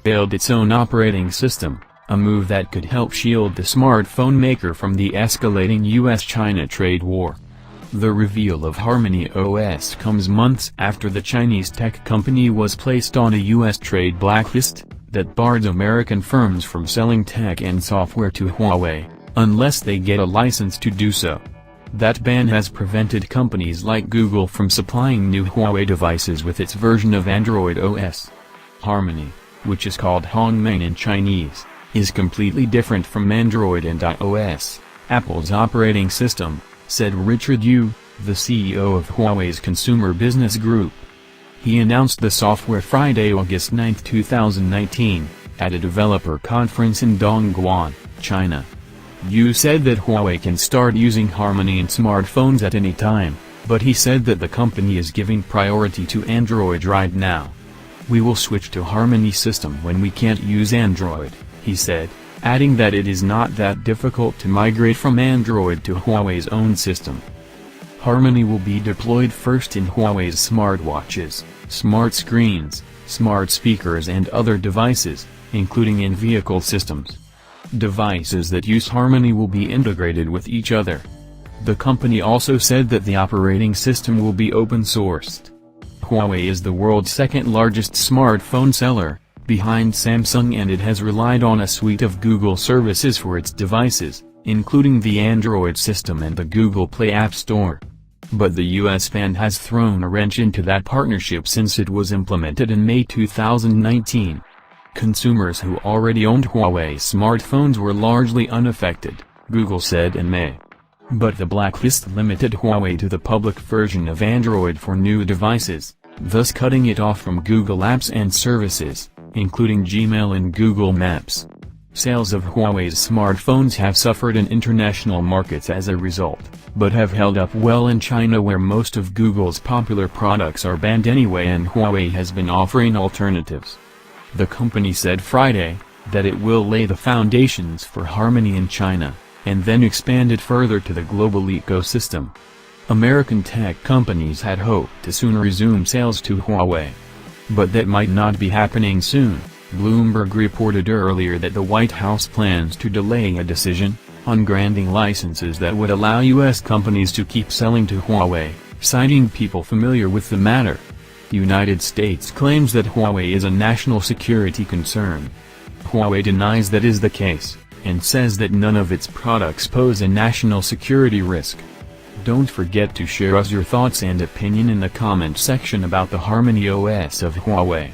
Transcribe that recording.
Build its own operating system, a move that could help shield the smartphone maker from the escalating US-China trade war. The reveal of Harmony OS comes months after the Chinese tech company was placed on a US trade blacklist that barred American firms from selling tech and software to Huawei, unless they get a license to do so. That ban has prevented companies like Google from supplying new Huawei devices with its version of Android OS. Harmony, which is called Hongmeng in Chinese, is completely different from Android and iOS, Apple's operating system, said Richard Yu, the CEO of Huawei's consumer business group. He announced the software Friday, August 9, 2019, at a developer conference in Dongguan, China. Yu said that Huawei can start using Harmony in smartphones at any time, but he said that the company is giving priority to Android right now. "We will switch to Harmony system when we can't use Android," he said, adding that it is not that difficult to migrate from Android to Huawei's own system. Harmony will be deployed first in Huawei's smartwatches, smart screens, smart speakers and other devices, including in-vehicle systems. Devices that use Harmony will be integrated with each other. The company also said that the operating system will be open-sourced. Huawei is the world's second-largest smartphone seller, behind Samsung, and it has relied on a suite of Google services for its devices, including the Android system and the Google Play App Store. But the US ban has thrown a wrench into that partnership since it was implemented in May 2019. Consumers who already owned Huawei smartphones were largely unaffected, Google said in May. But the blacklist limited Huawei to the public version of Android for new devices, thus cutting it off from Google apps and services, including Gmail and Google Maps. Sales of Huawei's smartphones have suffered in international markets as a result, but have held up well in China, where most of Google's popular products are banned anyway and Huawei has been offering alternatives. The company said Friday that it will lay the foundations for Harmony in China, and then expand it further to the global ecosystem. American tech companies had hoped to soon resume sales to Huawei. But that might not be happening soon. Bloomberg reported earlier that the White House plans to delay a decision on granting licenses that would allow U.S. companies to keep selling to Huawei, citing people familiar with the matter. The United States claims that Huawei is a national security concern. Huawei denies that is the case, and says that none of its products pose a national security risk. Don't forget to share us your thoughts and opinion in the comment section about the Harmony OS of Huawei.